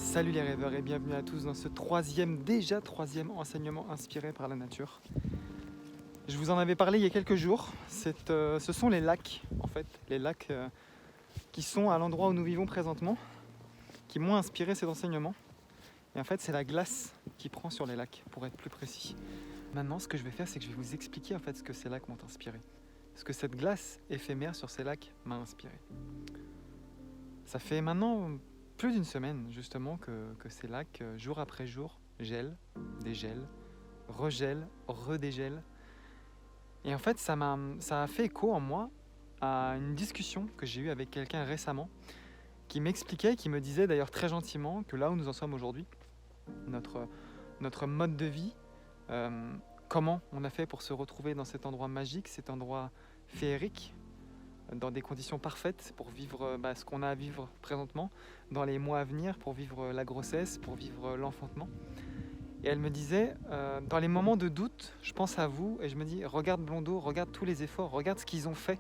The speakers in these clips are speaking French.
Salut les rêveurs et bienvenue à tous dans ce déjà troisième enseignement inspiré par la nature. Je vous en avais parlé il y a quelques jours. Ce sont les lacs, en fait, les lacs qui sont à l'endroit où nous vivons présentement, qui m'ont inspiré cet enseignement. Et en fait, c'est la glace qui prend sur les lacs, pour être plus précis. Maintenant, ce que je vais faire, c'est que je vais vous expliquer en fait ce que ces lacs m'ont inspiré. Ce que cette glace éphémère sur ces lacs m'a inspiré. Ça fait maintenant plus d'une semaine justement que ces lacs, jour après jour, gèlent, dégèlent, regèlent, redégèlent. Et en fait, ça a fait écho en moi à une discussion que j'ai eue avec quelqu'un récemment qui m'expliquait, qui me disait d'ailleurs très gentiment que là où nous en sommes aujourd'hui, notre mode de vie, comment on a fait pour se retrouver dans cet endroit magique, cet endroit féerique, dans des conditions parfaites pour vivre ce qu'on a à vivre présentement, dans les mois à venir, pour vivre la grossesse, pour vivre l'enfantement. Et elle me disait, dans les moments de doute, je pense à vous et je me dis, regarde Blondeau, regarde tous les efforts, regarde ce qu'ils ont fait,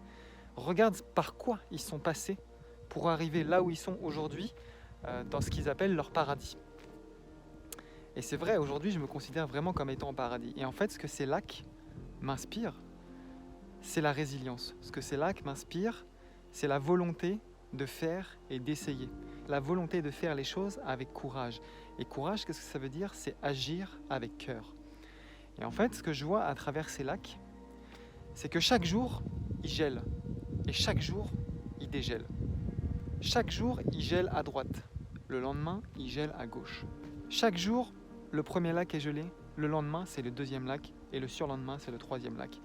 regarde par quoi ils sont passés pour arriver là où ils sont aujourd'hui, dans ce qu'ils appellent leur paradis. Et c'est vrai, aujourd'hui, je me considère vraiment comme étant en paradis. Et en fait, ce que ces lacs m'inspirent, c'est la résilience. Ce que ces lacs m'inspirent, c'est la volonté de faire et d'essayer. La volonté de faire les choses avec courage. Et courage, qu'est-ce que ça veut dire? C'est agir avec cœur. Et en fait, ce que je vois à travers ces lacs, c'est que chaque jour, ils gèlent. Et chaque jour, ils dégèlent. Chaque jour, ils gèlent à droite. Le lendemain, ils gèlent à gauche. Chaque jour, le premier lac est gelé. Le lendemain, c'est le deuxième lac. Et le surlendemain, c'est le troisième lac.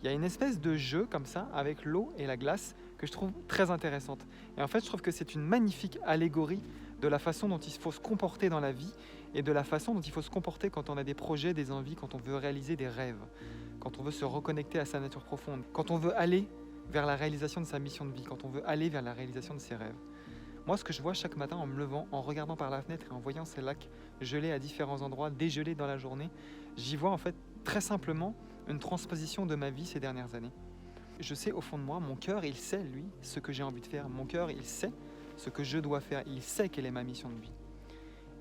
Il y a une espèce de jeu comme ça avec l'eau et la glace que je trouve très intéressante. Et en fait, je trouve que c'est une magnifique allégorie de la façon dont il faut se comporter dans la vie et de la façon dont il faut se comporter quand on a des projets, des envies, quand on veut réaliser des rêves, quand on veut se reconnecter à sa nature profonde, quand on veut aller vers la réalisation de sa mission de vie, quand on veut aller vers la réalisation de ses rêves. Moi, ce que je vois chaque matin en me levant, en regardant par la fenêtre et en voyant ces lacs gelés à différents endroits, dégelés dans la journée, j'y vois en fait très simplement une transposition de ma vie ces dernières années. Je sais au fond de moi, mon cœur, il sait, lui, ce que j'ai envie de faire. Mon cœur, il sait ce que je dois faire. Il sait quelle est ma mission de vie.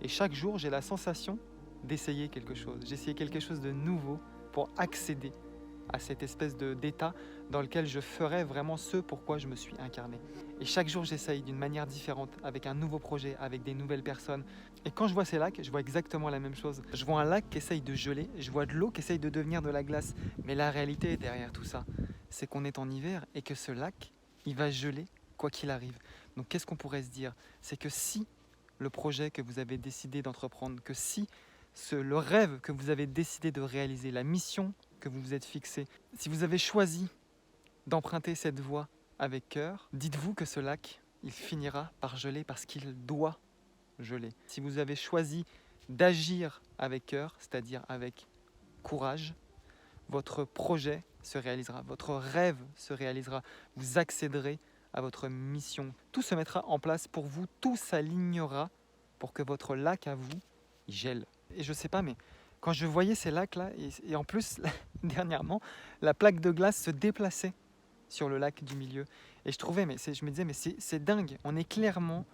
Et chaque jour, j'ai la sensation d'essayer quelque chose. J'essaye quelque chose de nouveau pour accéder à cette espèce d'état dans lequel je ferai vraiment ce pourquoi je me suis incarné. Et chaque jour, j'essaye d'une manière différente, avec un nouveau projet, avec des nouvelles personnes. Et quand je vois ces lacs, je vois exactement la même chose. Je vois un lac qui essaye de geler, je vois de l'eau qui essaye de devenir de la glace. Mais la réalité derrière tout ça, c'est qu'on est en hiver et que ce lac, il va geler quoi qu'il arrive. Donc qu'est-ce qu'on pourrait se dire? C'est que si le projet que vous avez décidé d'entreprendre, que si le rêve que vous avez décidé de réaliser, la mission que vous vous êtes fixée, si vous avez choisi d'emprunter cette voie avec cœur, dites-vous que ce lac, il finira par geler parce qu'il doit geler. Si vous avez choisi d'agir avec cœur, c'est-à-dire avec courage, votre projet se réalisera, votre rêve se réalisera, vous accéderez à votre mission. Tout se mettra en place pour vous, tout s'alignera pour que votre lac à vous, il gèle. Et je sais pas, mais quand je voyais ces lacs-là, et en plus, dernièrement, la plaque de glace se déplaçait sur le lac du milieu. Et je me disais, mais c'est dingue, on est clairement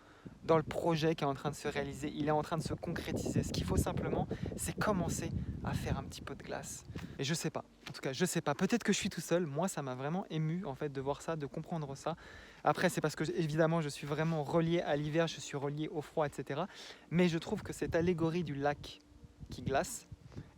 dans le projet qui est en train de se réaliser, il est en train de se concrétiser. Ce qu'il faut simplement, c'est commencer à faire un petit peu de glace. Et je sais pas, en tout cas, je sais pas. Peut-être que je suis tout seul. Moi, ça m'a vraiment ému en fait de voir ça, de comprendre ça. Après, c'est parce que évidemment, je suis vraiment relié à l'hiver, je suis relié au froid, etc. Mais je trouve que cette allégorie du lac qui glace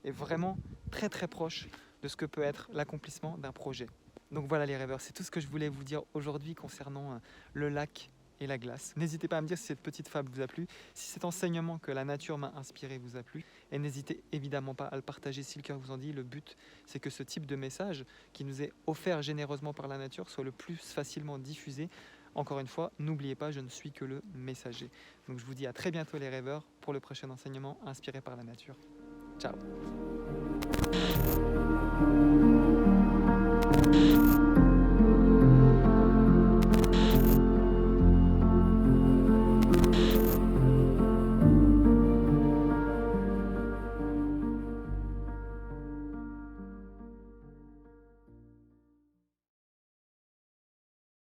est vraiment très très proche de ce que peut être l'accomplissement d'un projet. Donc voilà les rêveurs, c'est tout ce que je voulais vous dire aujourd'hui concernant le lac et la glace. N'hésitez pas à me dire si cette petite fable vous a plu, si cet enseignement que la nature m'a inspiré vous a plu, et n'hésitez évidemment pas à le partager si le cœur vous en dit. Le but, c'est que ce type de message qui nous est offert généreusement par la nature soit le plus facilement diffusé. Encore une fois, n'oubliez pas, je ne suis que le messager. Donc je vous dis à très bientôt les rêveurs pour le prochain enseignement inspiré par la nature. Ciao.